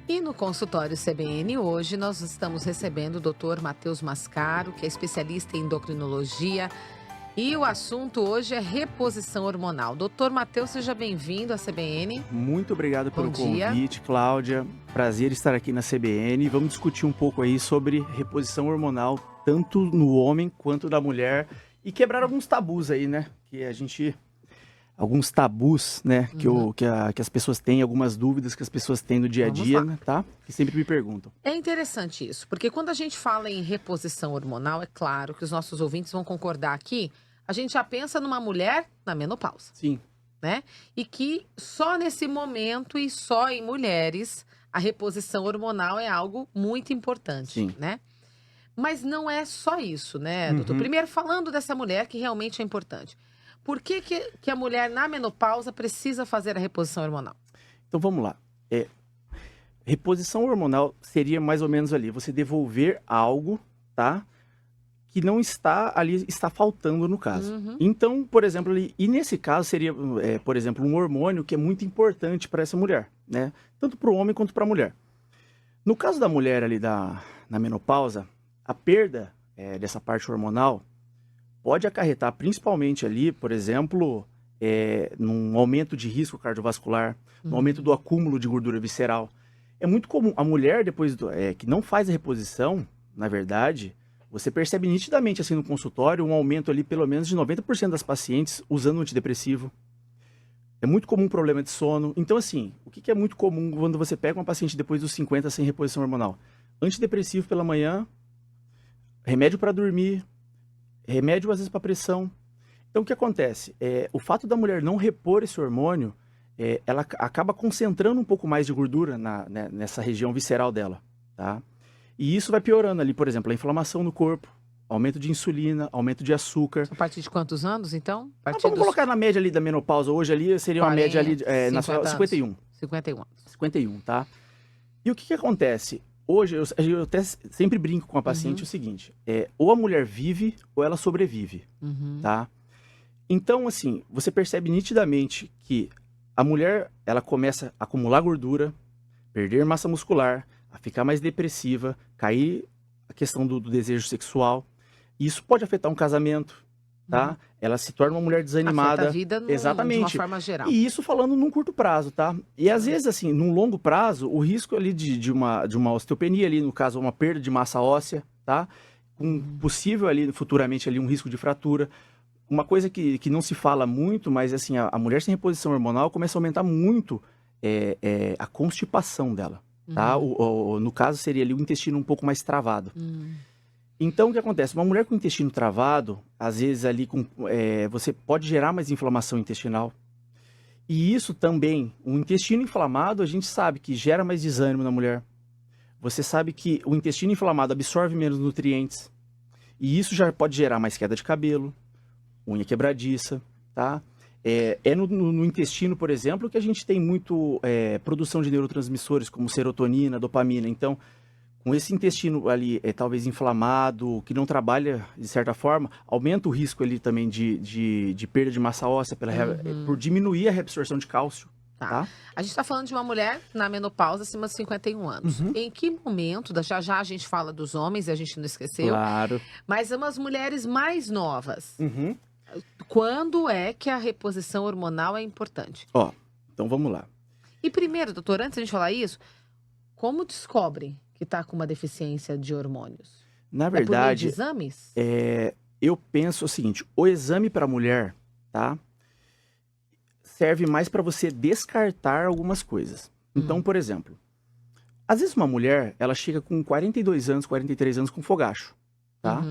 E no consultório CBN hoje nós estamos recebendo o Dr. Matheus Mascaro, que é especialista em endocrinologia, e o assunto hoje é reposição hormonal. Doutor Matheus, seja bem-vindo à CBN. Muito obrigado Bom pelo dia. convite, Cláudia. Prazer estar aqui na CBN. Vamos discutir um pouco aí sobre reposição hormonal, tanto no homem quanto na mulher, e quebrar alguns tabus aí, né? Alguns tabus, né? Que as pessoas têm, algumas dúvidas que as pessoas têm no dia a Vamos dia, lá. né? Tá? Que sempre me perguntam. É interessante isso, porque quando a gente fala em reposição hormonal, é claro que os nossos ouvintes vão concordar aqui, a gente já pensa numa mulher na menopausa, Sim, né? E que só nesse momento e só em mulheres a reposição hormonal é algo muito importante, sim. né? Mas não é só isso, né, doutor? Uhum. Primeiro, falando dessa mulher que realmente é importante. Por que a mulher na menopausa precisa fazer a reposição hormonal? Então vamos lá. Reposição hormonal seria mais ou menos ali, você devolver algo, tá? Que não está ali, está faltando no caso. Uhum. Então, por exemplo, e nesse caso seria, por exemplo, um hormônio que é muito importante para essa mulher, né? Tanto para o homem quanto para a mulher. No caso da mulher ali na menopausa, a perda dessa parte hormonal pode acarretar principalmente ali, por exemplo, num aumento de risco cardiovascular, no aumento do acúmulo de gordura visceral. É muito comum, a mulher depois que não faz a reposição, na verdade, você percebe nitidamente assim no consultório um aumento ali pelo menos de 90% das pacientes usando antidepressivo. É muito comum problema de sono. Então assim, o que é muito comum quando você pega uma paciente depois dos 50 sem reposição hormonal? Antidepressivo pela manhã, remédio para dormir, remédio às vezes para pressão. Então o que acontece? O fato da mulher não repor esse hormônio, ela acaba concentrando um pouco mais de gordura nessa região visceral dela, tá? E isso vai piorando ali, por exemplo, a inflamação no corpo, aumento de insulina, aumento de açúcar. A partir de quantos anos, então? A partir Vamos dos colocar na média ali da menopausa, hoje ali seria uma 40, média ali, 50 anos. 51. 51 anos. 51, tá? E o que acontece? Hoje, eu até sempre brinco com a paciente o seguinte, ou a mulher vive ou ela sobrevive, tá? Então, assim, você percebe nitidamente que a mulher, ela começa a acumular gordura, perder massa muscular, a ficar mais depressiva, cair a questão do desejo sexual. E isso pode afetar um casamento, tá? Ela se torna uma mulher desanimada. Afeta a vida de uma Exatamente. forma geral. E isso falando num curto prazo, tá? E às vezes, assim, num longo prazo, o risco ali de uma osteopenia ali, no caso, uma perda de massa óssea, tá? Com possível ali, futuramente, ali, um risco de fratura. Uma coisa que não se fala muito, mas assim, a mulher sem reposição hormonal começa a aumentar muito a constipação dela, tá? No caso, seria ali o intestino um pouco mais travado. Então, o que acontece? Uma mulher com o intestino travado, às vezes ali você pode gerar mais inflamação intestinal. E isso também, o intestino inflamado, a gente sabe que gera mais desânimo na mulher. Você sabe que o intestino inflamado absorve menos nutrientes. E isso já pode gerar mais queda de cabelo, unha quebradiça, tá? No intestino, por exemplo, que a gente tem muito produção de neurotransmissores, como serotonina, dopamina. Então, com esse intestino ali, talvez inflamado, que não trabalha de certa forma, aumenta o risco ali também de perda de massa óssea por diminuir a reabsorção de cálcio. Tá? A gente está falando de uma mulher na menopausa acima de 51 anos. Em que momento, já já a gente fala dos homens, e a gente não esqueceu, Claro. mas umas mulheres mais novas. Quando é que a reposição hormonal é importante? Ó, então vamos lá. E primeiro, doutor, antes de a gente falar isso, como descobre que está com uma deficiência de hormônios? Na É por meio de verdade, exames? eu penso o seguinte, o exame para mulher, tá? Serve mais para você descartar algumas coisas. Então, por exemplo, às vezes uma mulher, ela chega com 42 anos, 43 anos com fogacho, tá?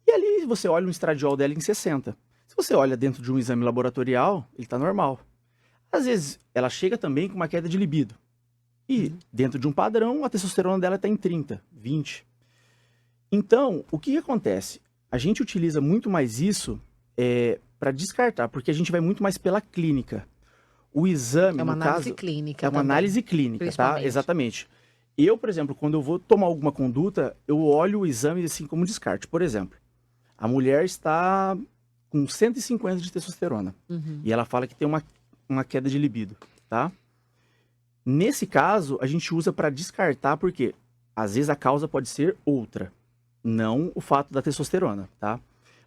E ali você olha um estradiol dela em 60. Se você olha dentro de um exame laboratorial, ele está normal. Às vezes, ela chega também com uma queda de libido. E dentro de um padrão, a testosterona dela está em 30, 20. Então, o que acontece? A gente utiliza muito mais isso para descartar, porque a gente vai muito mais pela clínica. O exame, É uma no análise caso, clínica é uma também, análise clínica, tá? principalmente. Exatamente. Eu, por exemplo, quando eu vou tomar alguma conduta, eu olho o exame assim como descarte. Por exemplo, a mulher está com 150 de testosterona e ela fala que tem uma queda de libido, tá? Nesse caso, a gente usa para descartar, porque às vezes a causa pode ser outra, não o fato da testosterona, tá?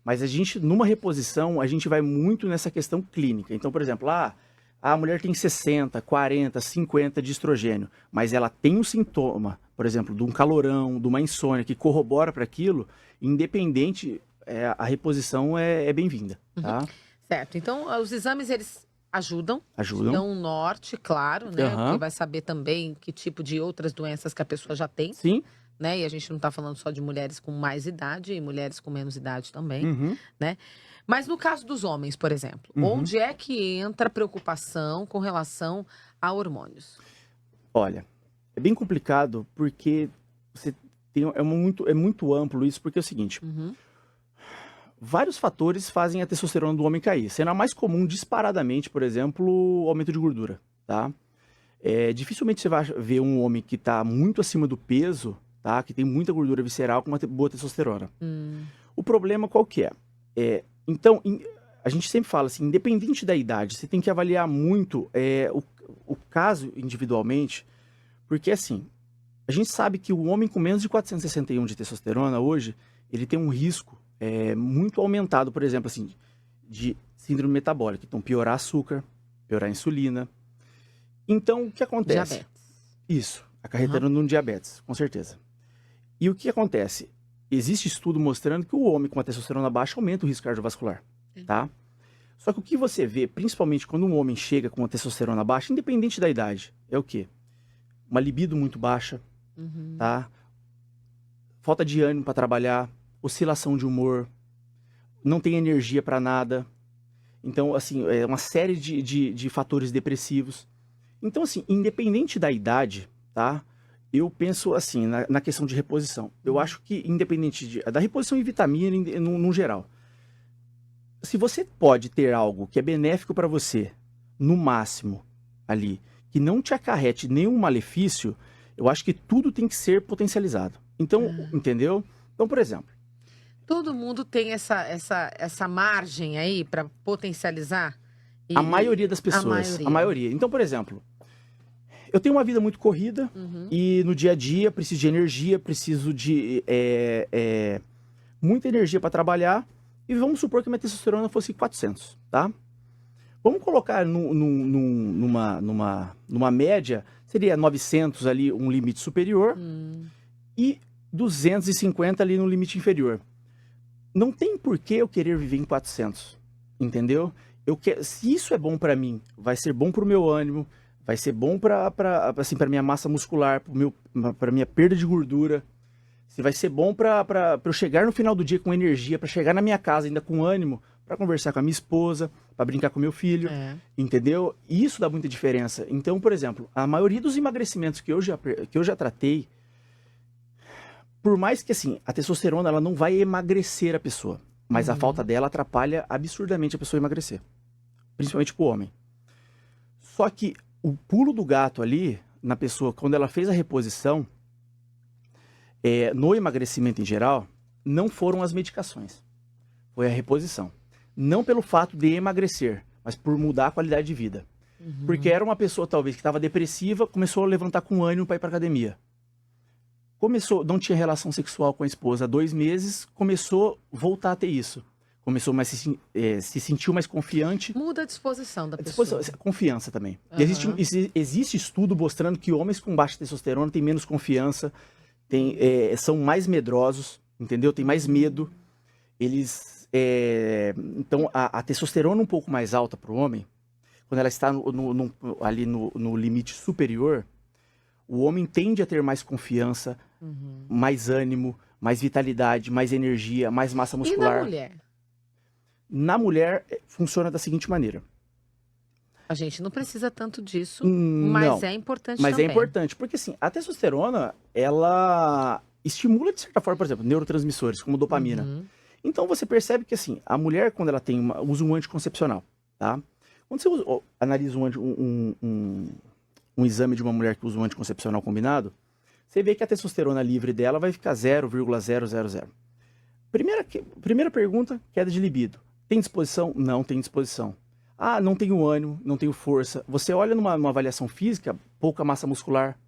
Mas a gente, numa reposição, a gente vai muito nessa questão clínica. Então, por exemplo, a mulher tem 60, 40, 50 de estrogênio, mas ela tem um sintoma, por exemplo, de um calorão, de uma insônia, que corrobora para aquilo, independente, a reposição é bem-vinda, tá? Certo. Então, os exames, eles ajudam. Dão um norte, claro, né? Porque vai saber também que tipo de outras doenças que a pessoa já tem. Sim. Né? E a gente não está falando só de mulheres com mais idade e mulheres com menos idade também, né? Mas no caso dos homens, por exemplo, onde é que entra a preocupação com relação a hormônios? Olha, é bem complicado porque você tem, é muito amplo isso, porque é o seguinte, vários fatores fazem a testosterona do homem cair, sendo a mais comum disparadamente, por exemplo, o aumento de gordura, tá? Dificilmente você vai ver um homem que está muito acima do peso, tá? Que tem muita gordura visceral com uma boa testosterona. O problema qual que é? Então, a gente sempre fala assim, independente da idade, você tem que avaliar muito o caso individualmente, porque assim, a gente sabe que o homem com menos de 461 de testosterona hoje, ele tem um risco muito aumentado, por exemplo, assim, de síndrome metabólica. Então, piorar açúcar, piorar insulina. Então, o que acontece? Diabetes. Isso, acarretando num diabetes, com certeza. E o que acontece? Existe estudo mostrando que o homem com a testosterona baixa aumenta o risco cardiovascular, tá? Só que o que você vê, principalmente quando um homem chega com a testosterona baixa, independente da idade, é o quê? Uma libido muito baixa, tá? Falta de ânimo para trabalhar, oscilação de humor, não tem energia para nada. Então, assim, é uma série de fatores depressivos. Então, assim, independente da idade, tá? Eu penso assim, na questão de reposição. Eu acho que, independente da reposição e vitamina, no geral, se você pode ter algo que é benéfico para você, no máximo, ali, que não te acarrete nenhum malefício, eu acho que tudo tem que ser potencializado. Então, entendeu? Então, por exemplo... Todo mundo tem essa margem aí para potencializar? A maioria das pessoas. A maioria. Então, por exemplo... Eu tenho uma vida muito corrida e no dia a dia preciso de energia, preciso de muita energia para trabalhar. E vamos supor que minha testosterona fosse 400, tá? Vamos colocar numa média, seria 900 ali, um limite superior, e 250 ali no limite inferior. Não tem por que eu querer viver em 400, entendeu? Se isso é bom para mim, vai ser bom para o meu ânimo, vai ser bom para minha massa muscular, para minha perda de gordura. Se vai ser bom para eu chegar no final do dia com energia, para chegar na minha casa ainda com ânimo, para conversar com a minha esposa, para brincar com meu filho, entendeu? Isso dá muita diferença. Então, por exemplo, a maioria dos emagrecimentos que eu já tratei, por mais que assim, a testosterona ela não vai emagrecer a pessoa, mas a falta dela atrapalha absurdamente a pessoa a emagrecer, principalmente para o homem. Só que o pulo do gato ali, na pessoa, quando ela fez a reposição, no emagrecimento em geral, não foram as medicações. Foi a reposição. Não pelo fato de emagrecer, mas por mudar a qualidade de vida. Porque era uma pessoa, talvez, que estava depressiva, começou a levantar com ânimo para ir para academia. Não tinha relação sexual com a esposa há 2 meses, começou a voltar a ter isso. Começou a se sentiu mais confiante. Muda a disposição da pessoa. Confiança também. Existe estudo mostrando que homens com baixa testosterona têm menos confiança, são mais medrosos, entendeu? Tem mais medo. Então, a testosterona um pouco mais alta para o homem, quando ela está ali no limite superior, o homem tende a ter mais confiança, mais ânimo, mais vitalidade, mais energia, mais massa muscular. E na mulher? Na mulher, funciona da seguinte maneira. A gente não precisa tanto disso, mas é importante também. Mas é importante, porque assim, a testosterona, ela estimula de certa forma, por exemplo, neurotransmissores, como dopamina. Então você percebe que assim, a mulher, quando ela usa um anticoncepcional, tá? Quando você analisa um exame de uma mulher que usa um anticoncepcional combinado, você vê que a testosterona livre dela vai ficar 0,000. Primeira pergunta, queda de libido. Tem disposição? Não tem disposição. Não tenho ânimo, não tenho força. Você olha numa avaliação física, pouca massa muscular.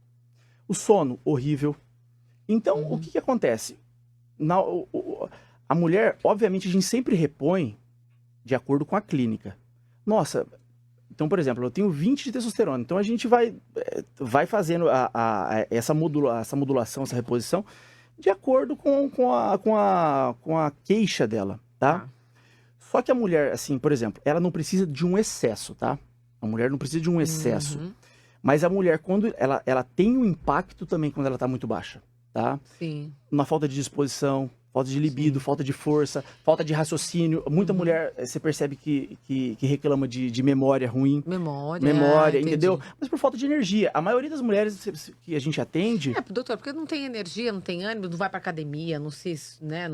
O sono, horrível. Então, o que que acontece? A mulher, obviamente, a gente sempre repõe de acordo com a clínica. Nossa, então, por exemplo, eu tenho 20 de testosterona. Então, a gente vai fazendo essa modulação, essa reposição, de acordo com a queixa dela, tá? Só que a mulher, assim, por exemplo, ela não precisa de um excesso, tá? A mulher não precisa de um excesso. Mas a mulher, quando ela tem um impacto também quando ela tá muito baixa, tá? Sim. Uma falta de disposição, falta de libido, falta de força, falta de raciocínio. Muita mulher, você percebe que reclama de memória ruim. Memória, entendeu? Mas por falta de energia. A maioria das mulheres que a gente atende... doutor, porque não tem energia, não tem ânimo, não vai pra academia, não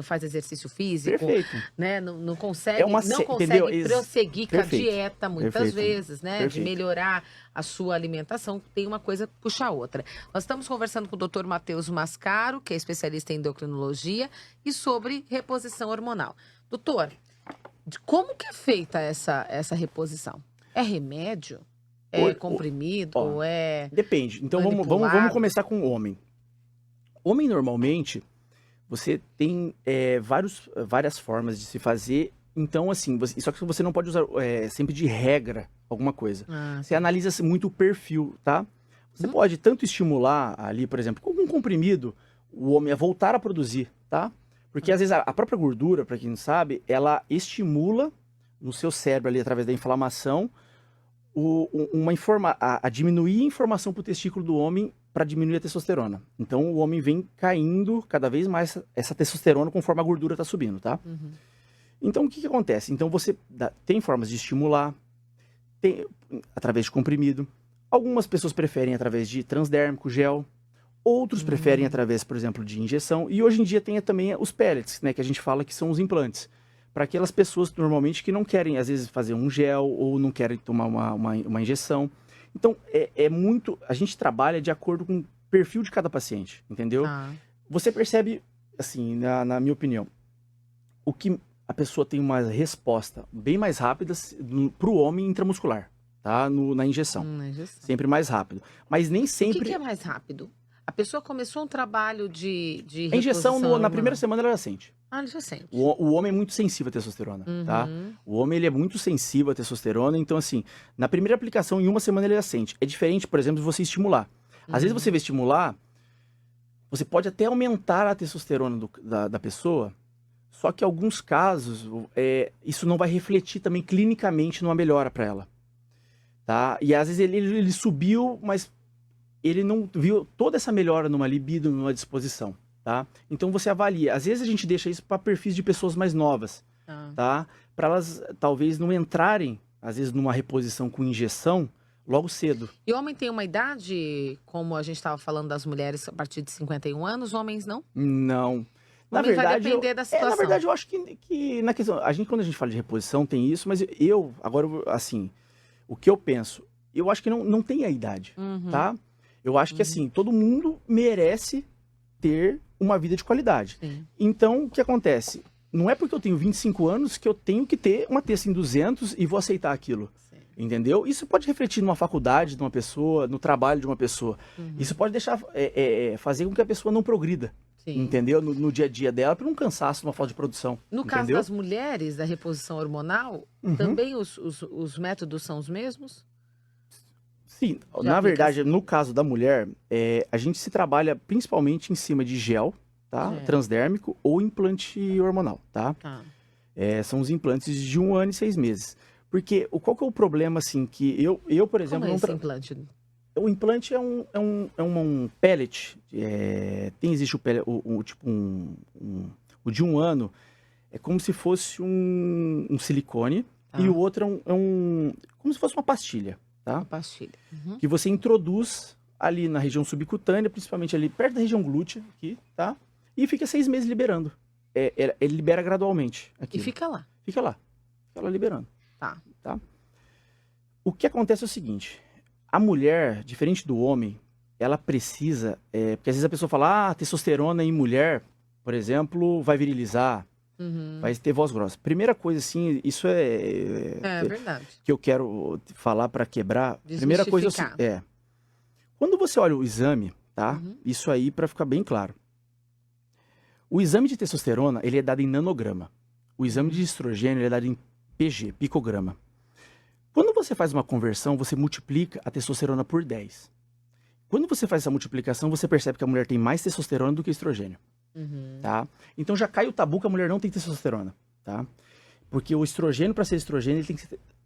faz exercício físico. Perfeito. Né? Não consegue, entendeu? Prosseguir com a Perfeito. dieta, muitas vezes, né? Perfeito. De melhorar a sua alimentação. Tem uma coisa que puxa a outra. Nós estamos conversando com o Dr. Matheus Mascaro, que é especialista em endocrinologia, e sobre reposição hormonal. Doutor, como que é feita essa reposição? É remédio? É comprimido? Ou é... Depende. Então vamos começar com o homem. Homem, normalmente, você tem várias formas de se fazer. Então, assim, só que você não pode usar sempre de regra alguma coisa. Você analisa muito o perfil, tá? Você pode tanto estimular ali, por exemplo, com um comprimido, o homem a voltar a produzir, tá? Porque às vezes a própria gordura, para quem não sabe, ela estimula no seu cérebro ali, através da inflamação, a diminuir a informação para o testículo do homem para diminuir a testosterona. Então o homem vem caindo cada vez mais essa testosterona conforme a gordura está subindo, tá? Então o que acontece? Então você tem formas de estimular, através de comprimido. Algumas pessoas preferem através de transdérmico, gel. Outros preferem através, por exemplo, de injeção. E hoje em dia tem também os pellets, né? Que a gente fala que são os implantes. Para aquelas pessoas, normalmente, que não querem, às vezes, fazer um gel ou não querem tomar uma injeção. Então, a gente trabalha de acordo com o perfil de cada paciente, entendeu? Você percebe, assim, na minha opinião, o que a pessoa tem uma resposta bem mais rápida para o homem intramuscular, tá? Na injeção. Sempre mais rápido. Mas nem sempre... O que é mais rápido? A pessoa começou um trabalho de A injeção, na primeira semana, ela já sente. Ele já sente. O homem é muito sensível à testosterona, tá? O homem, ele é muito sensível à testosterona. Então, assim, na primeira aplicação, em uma semana, ele já sente. É diferente, por exemplo, de você estimular. Às vezes, você vai estimular, você pode até aumentar a testosterona da pessoa, só que em alguns casos, isso não vai refletir também clinicamente numa melhora para ela, tá? E às vezes ele subiu, mas ele não viu toda essa melhora numa libido, numa disposição, tá? Então você avalia. Às vezes a gente deixa isso para perfis de pessoas mais novas, tá? Para elas talvez não entrarem, às vezes, numa reposição com injeção logo cedo. E o homem tem uma idade, como a gente estava falando das mulheres a partir de 51 anos, homens não? Não. Na verdade, vai depender da situação. Na verdade, eu acho que na questão... Quando a gente fala de reposição, tem isso, mas agora, assim, o que eu penso, eu acho que não tem a idade, tá? Eu acho que, assim, todo mundo merece ter uma vida de qualidade. Então, o que acontece? Não é porque eu tenho 25 anos que eu tenho que ter uma testa em 200 e vou aceitar aquilo. Entendeu? Isso pode refletir numa faculdade de uma pessoa, no trabalho de uma pessoa. Isso pode deixar, fazer com que a pessoa não progrida. Entendeu? No dia a dia dela, por um cansaço, uma falta de produção. No caso das mulheres, da reposição hormonal, também os métodos são os mesmos? Sim, na verdade, no caso da mulher, a gente se trabalha principalmente em cima de gel, tá? Transdérmico ou implante hormonal, tá? São os implantes de 1 ano e 6 meses. Porque qual que é o problema, assim, que eu por exemplo... Como é esse implante? O implante é um pellet. Existe o pellet, o de 1 ano, é como se fosse um silicone, e o outro como se fosse uma pastilha. Tá? Uma pastilha. Que você introduz ali na região subcutânea, principalmente ali perto da região glútea, aqui, tá? E fica 6 meses liberando. Ele libera gradualmente. Aquilo. E fica lá? Fica lá liberando. Tá? O que acontece é o seguinte, a mulher, diferente do homem, ela precisa, porque às vezes a pessoa fala, testosterona em mulher, por exemplo, vai virilizar, vai ter voz grossa. Primeira coisa, assim, isso é verdade. Que eu quero falar para quebrar. Primeira coisa Quando você olha o exame, tá? Uhum. Isso aí para ficar bem claro. O exame de testosterona, ele é dado em nanograma. O exame de estrogênio, ele é dado em PG, picograma. Quando você faz uma conversão, você multiplica a testosterona por 10. Quando você faz essa multiplicação, você percebe que a mulher tem mais testosterona do que estrogênio, tá? Então já cai o tabu que a mulher não tem testosterona, tá? Porque o estrogênio, para ser estrogênio, ele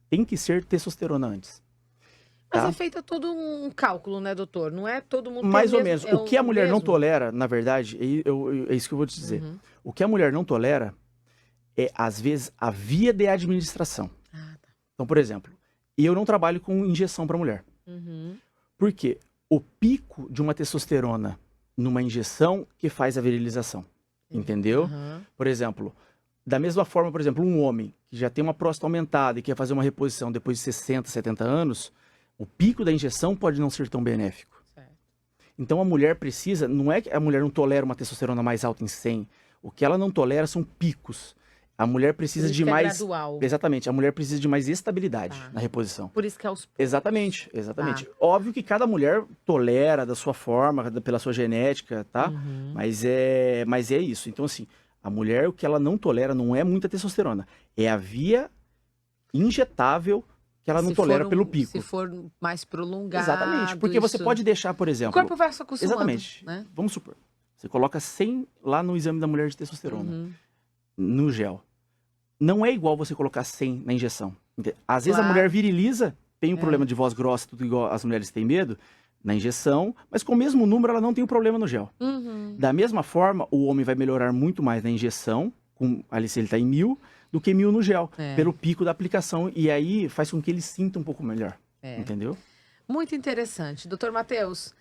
tem que ser testosterona antes. Mas Tá? é feito todo um cálculo, né, doutor? Não é todo mundo tem Mais ou mesmo- menos. é O que a mulher não mesmo? tolera, na verdade, é isso que eu vou te dizer. O que a mulher não tolera é, às vezes, a via de administração. Ah, tá. Então, por exemplo, eu não trabalho com injeção para mulher. Por quê? O pico de uma testosterona numa injeção que faz a virilização. Entendeu? Aham. Por exemplo, da mesma forma, por exemplo, um homem que já tem uma próstata aumentada e quer fazer uma reposição depois de 60, 70 anos, o pico da injeção pode não ser tão benéfico. Certo. Então a mulher precisa, não é que a mulher não tolera uma testosterona mais alta em 100, o que ela não tolera são picos. A mulher precisa Por isso de que é mais... gradual. Exatamente, a mulher precisa de mais estabilidade Tá. na reposição. Por isso que é os... Exatamente. Óbvio que cada mulher tolera da sua forma, pela sua genética, tá? Mas é isso. Então, assim, a mulher, o que ela não tolera não é muita testosterona. É a via injetável que ela não Se tolera for pelo pico. Se for mais prolongado... Exatamente. Porque você isso- pode deixar, por O exemplo... corpo vai se acostumando, Exatamente. né? Vamos supor. Você coloca 100 lá no exame da mulher de testosterona, no gel. Não é igual você colocar 100 na injeção. Às vezes a Claro. mulher viriliza, tem o problema de voz grossa, tudo igual as mulheres têm medo, na injeção, mas com o mesmo número ela não tem o problema no gel. Da mesma forma, o homem vai melhorar muito mais na injeção, ali se ele está em 1000, do que 1000 no gel, pelo pico da aplicação, e aí faz com que ele sinta um pouco melhor. Entendeu? Muito interessante. Doutor Matheus,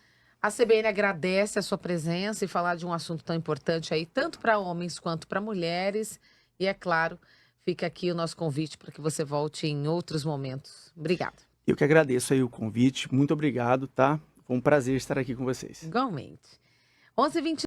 a CBN agradece a sua presença e falar de um assunto tão importante aí, tanto para homens quanto para mulheres. E é claro, fica aqui o nosso convite para que você volte em outros momentos. Obrigada. Eu que agradeço aí o convite, muito obrigado, tá? Foi um prazer estar aqui com vocês. Igualmente. 11h20.